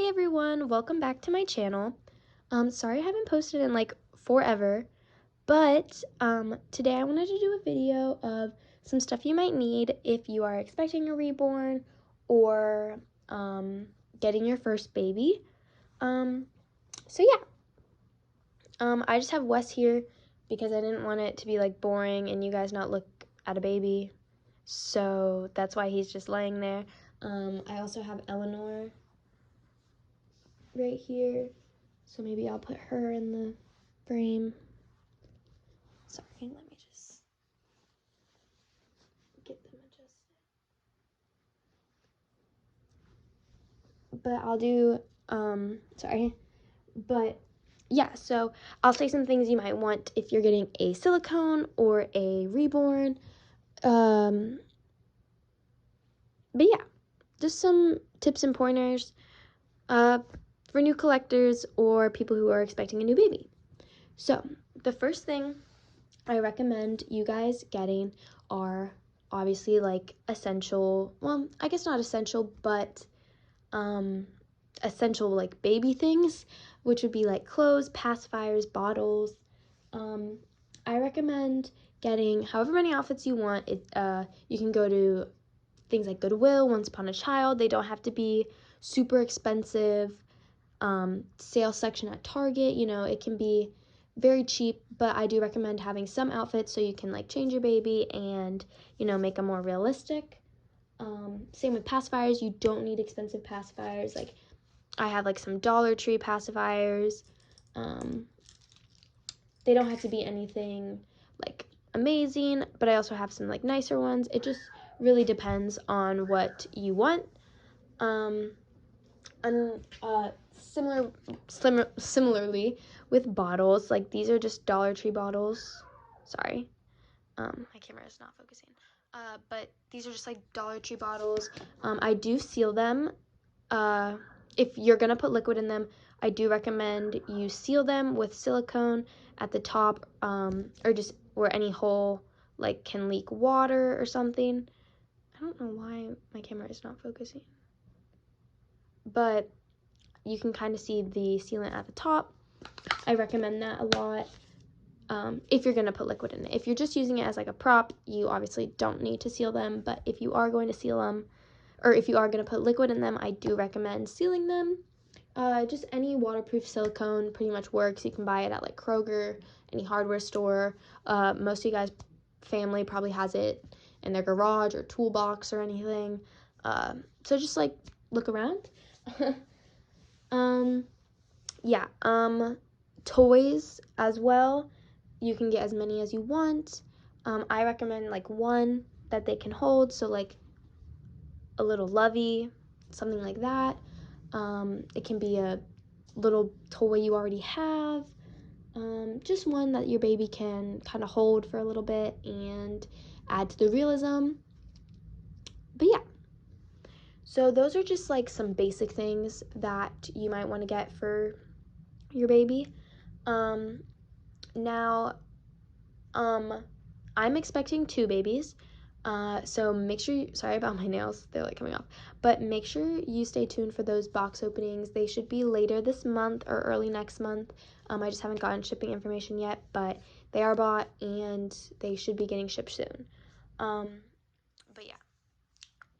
Hey everyone, welcome back to my channel. Sorry I haven't posted in like forever, but today I wanted to do a video of some stuff you might need if you are expecting a reborn or getting your first baby. So yeah, I just have Wes here because I didn't want it to be like boring and you guys not look at a baby, so that's why he's just laying there. I also have Eleanor right here, so maybe I'll put her in the frame. Sorry, let me just get them adjusted. But I'll do but yeah, so I'll say some things you might want if you're getting a silicone or a reborn. But yeah, just some tips and pointers for new collectors or people who are expecting a new baby. So the first thing I recommend you guys getting are obviously like essential, well, I guess not essential, but essential like baby things, which would be like clothes, pacifiers, bottles. I recommend getting however many outfits you want. You can go to things like Goodwill, Once Upon a Child. They don't have to be super expensive. Sale section at Target, it can be very cheap, but I do recommend having some outfits so you can like change your baby and make them more realistic. Same with pacifiers. You don't need expensive pacifiers. Like I have like some Dollar Tree pacifiers. They don't have to be anything like amazing, but I also have some like nicer ones. It just really depends on what you want. Similarly with bottles, like these are just Dollar Tree bottles. Sorry, my camera is not focusing. But these are just like Dollar Tree bottles. I do seal them. If you're gonna put liquid in them, I do recommend you seal them with silicone at the top, or just where any hole like can leak water or something. I don't know why my camera is not focusing, but you can kind of see the sealant at the top. I recommend that a lot if you're going to put liquid in it. If you're just using it as like a prop, you obviously don't need to seal them, but if you are going to seal them, or if you are going to put liquid in them, I do recommend sealing them. Just any waterproof silicone pretty much works. You can buy it at like Kroger, any hardware store. Most of you guys' family probably has it in their garage or toolbox or anything. So just like look around. Toys as well. You can get as many as you want. I recommend like one that they can hold, so like a little lovey, something like that. It can be a little toy you already have. Just one that your baby can kind of hold for a little bit and add to the realism. But yeah, so those are just like some basic things that you might want to get for your baby. Now, I'm expecting 2 babies. So make sure sorry about my nails, they're like coming off, but make sure you stay tuned for those box openings. They should be later this month or early next month. I just haven't gotten shipping information yet, but they are bought and they should be getting shipped soon. But yeah,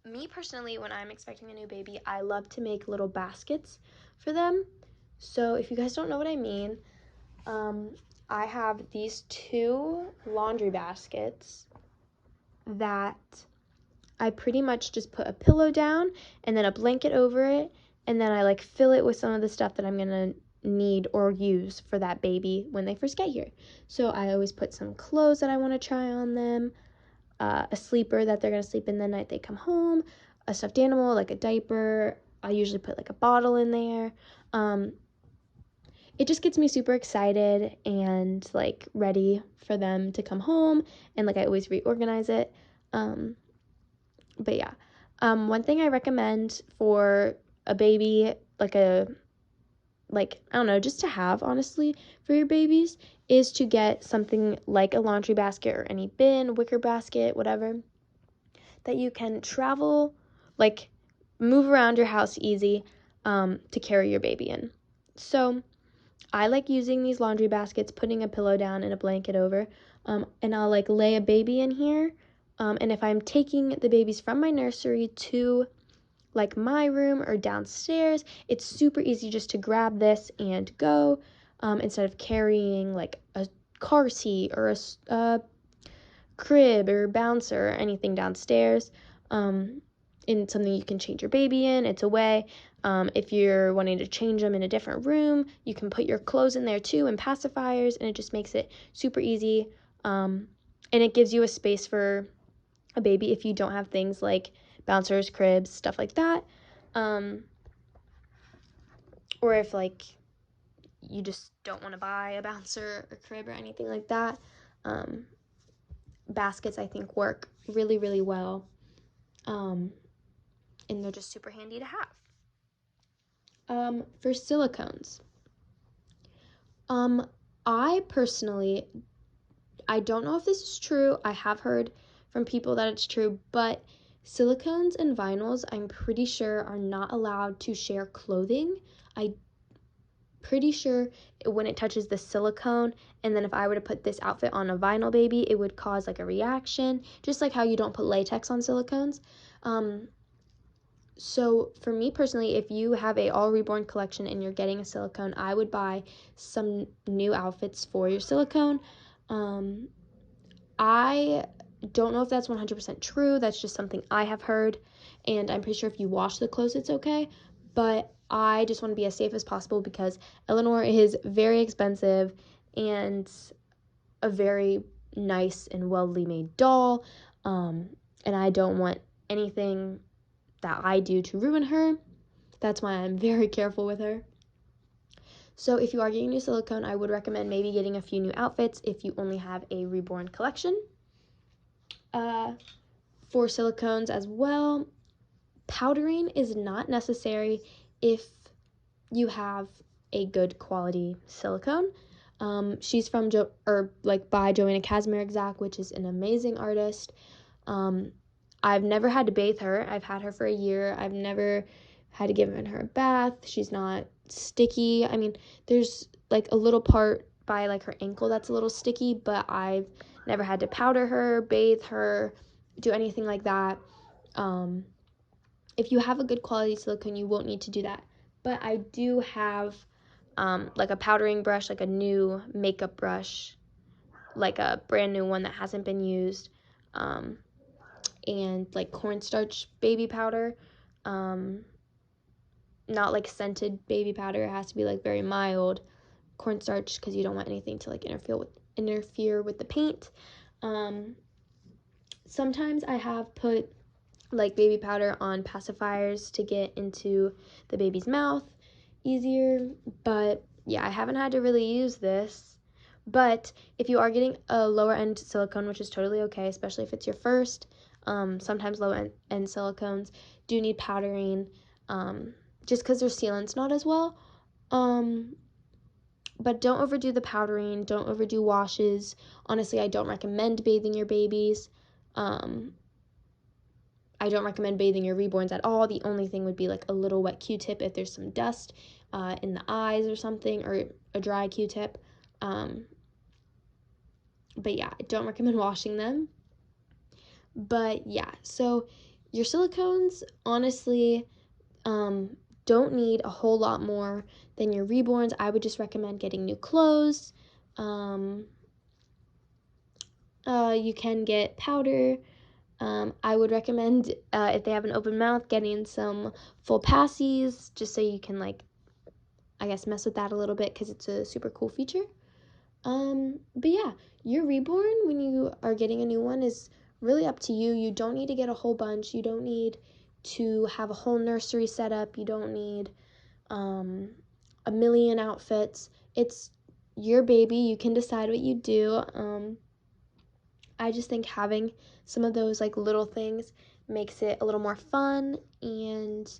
me personally, when I'm expecting a new baby, I love to make little baskets for them. So if you guys don't know what I mean, I have these 2 laundry baskets that I pretty much just put a pillow down and then a blanket over it, and then I like fill it with some of the stuff that I'm gonna need or use for that baby when they first get here. So I always put some clothes that I want to try on them, a sleeper that they're gonna sleep in the night they come home, a stuffed animal like a diaper. I usually put like a bottle in there. It just gets me super excited and like ready for them to come home, and like I always reorganize it. But yeah, one thing I recommend for a baby, I don't know, just to have honestly for your babies, is to get something like a laundry basket or any bin, wicker basket, whatever, that you can travel, like move around your house easy. to carry your baby in. So I like using these laundry baskets, putting a pillow down and a blanket over, and I'll like lay a baby in here. And if I'm taking the babies from my nursery to like my room or downstairs, it's super easy just to grab this and go, instead of carrying like a car seat or a crib or bouncer or anything downstairs. In something you can change your baby in, it's a way. If you're wanting to change them in a different room, you can put your clothes in there too and pacifiers, and it just makes it super easy. And it gives you a space for a baby if you don't have things like bouncers, cribs, stuff like that. Or if like you just don't want to buy a bouncer or crib or anything like that. Baskets I think work really, really well. And they're just super handy to have. For silicones, I personally, I don't know if this is true. I have heard from people that it's true, but silicones and vinyls, I'm pretty sure, are not allowed to share clothing. I'm pretty sure when it touches the silicone, and then if I were to put this outfit on a vinyl baby, it would cause like a reaction, just like how you don't put latex on silicones. So for me personally, if you have a all reborn collection and you're getting a silicone, I would buy some new outfits for your silicone. I don't know if that's 100% true. That's just something I have heard, and I'm pretty sure if you wash the clothes, it's okay. But I just want to be as safe as possible because Eleanor is very expensive and a very nice and well-made doll, and I don't want anything that I do to ruin her. That's why I'm very careful with her. So if you are getting new silicone, I would recommend maybe getting a few new outfits if you only have a reborn collection. For silicones as well, powdering is not necessary if you have a good quality silicone. She's from by Joanna Casimir Exact, which is an amazing artist. I've never had to bathe her. I've had her for a year. I've never had to give her a bath. She's not sticky. I mean, there's like a little part by like her ankle that's a little sticky, but I've never had to powder her, bathe her, do anything like that. If you have a good quality silicone, you won't need to do that. But I do have like a powdering brush, like a new makeup brush, like a brand new one that hasn't been used. And like cornstarch baby powder, not like scented baby powder. It has to be like very mild cornstarch because you don't want anything to like interfere with the paint. Sometimes I have put like baby powder on pacifiers to get into the baby's mouth easier, but yeah, I haven't had to really use this. But if you are getting a lower end silicone, which is totally okay, especially if it's your first, sometimes low end silicones do need powdering, just because their sealant's not as well. But don't overdo the powdering, don't overdo washes. Honestly, I don't recommend bathing your babies. I don't recommend bathing your reborns at all. The only thing would be like a little wet Q-tip if there's some dust in the eyes or something, or a dry Q-tip. But yeah, I don't recommend washing them. But yeah, so your silicones, honestly, don't need a whole lot more than your reborns. I would just recommend getting new clothes. You can get powder. I would recommend, if they have an open mouth, getting some full passies, just so you can, like, I guess mess with that a little bit because it's a super cool feature. But yeah, your reborn, when you are getting a new one, is really up to you. You don't need to get a whole bunch. You don't need to have a whole nursery set up. You don't need a million outfits. It's your baby. You can decide what you do. I just think having some of those like little things makes it a little more fun and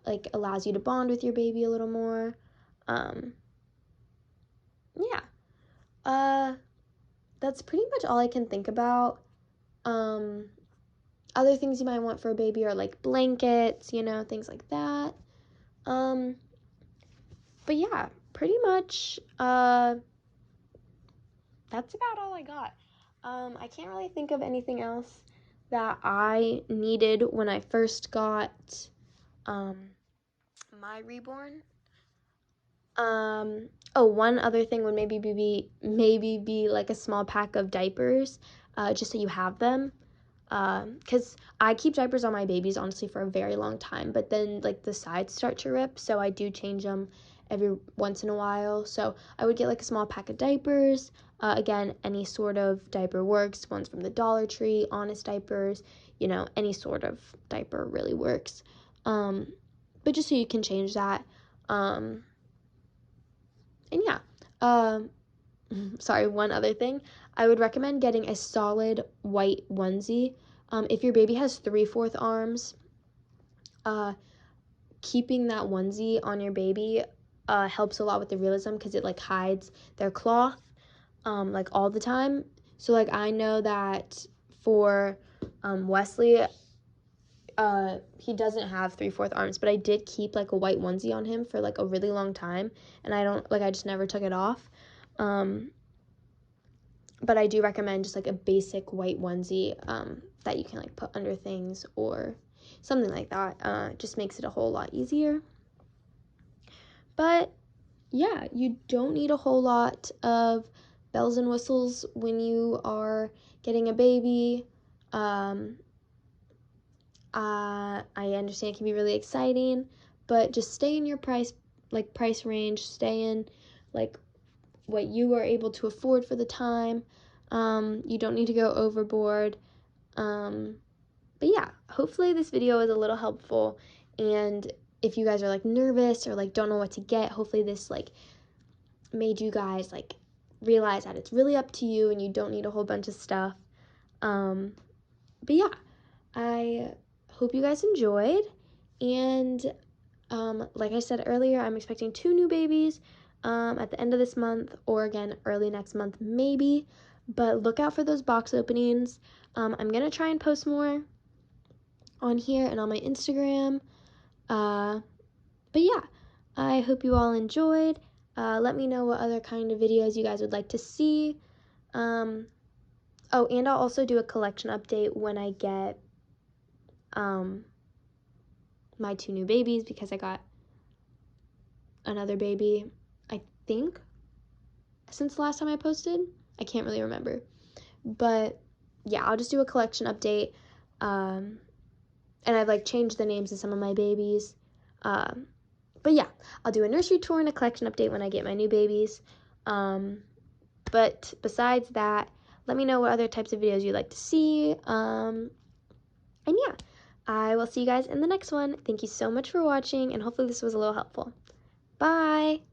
like allows you to bond with your baby a little more. Yeah. That's pretty much all I can think about. Other things you might want for a baby are like blankets, things like that. But yeah, pretty much, that's about all I got. I can't really think of anything else that I needed when I first got, my reborn. Oh, one other thing would maybe be like a small pack of diapers, just so you have them. Because I keep diapers on my babies honestly for a very long time, but then like the sides start to rip, so I do change them every once in a while. So I would get like a small pack of diapers. Again, any sort of diaper works. Ones from the Dollar Tree, Honest Diapers, any sort of diaper really works. But just so you can change that. And yeah, sorry, one other thing. I would recommend getting a solid white onesie. If your baby has 3/4 arms, keeping that onesie on your baby helps a lot with the realism because it like hides their cloth like all the time. So like I know that for Wesley, he doesn't have 3/4 arms, but I did keep like a white onesie on him for like a really long time, and I just never took it off. But I do recommend just like a basic white onesie that you can like put under things or something like that. Just makes it a whole lot easier. But yeah, you don't need a whole lot of bells and whistles when you are getting a baby. I understand it can be really exciting, but just stay in your price range. Stay in like what you are able to afford for the time. You don't need to go overboard. But yeah, hopefully this video is a little helpful, and if you guys are like nervous or like don't know what to get, hopefully this like made you guys like realize that it's really up to you and you don't need a whole bunch of stuff. But yeah, I hope you guys enjoyed, and like I said earlier, I'm expecting 2 new babies at the end of this month, or again early next month maybe, but look out for those box openings. I'm gonna try and post more on here and on my Instagram, but yeah, I hope you all enjoyed. Let me know what other kind of videos you guys would like to see. Oh, and I'll also do a collection update when I get my 2 new babies, because I got another baby, I think, since the last time I posted. I can't really remember. But yeah, I'll just do a collection update. And I've like changed the names of some of my babies. But yeah, I'll do a nursery tour and a collection update when I get my new babies. But besides that, let me know what other types of videos you'd like to see. And yeah, I will see you guys in the next one. Thank you so much for watching, and hopefully this was a little helpful. Bye!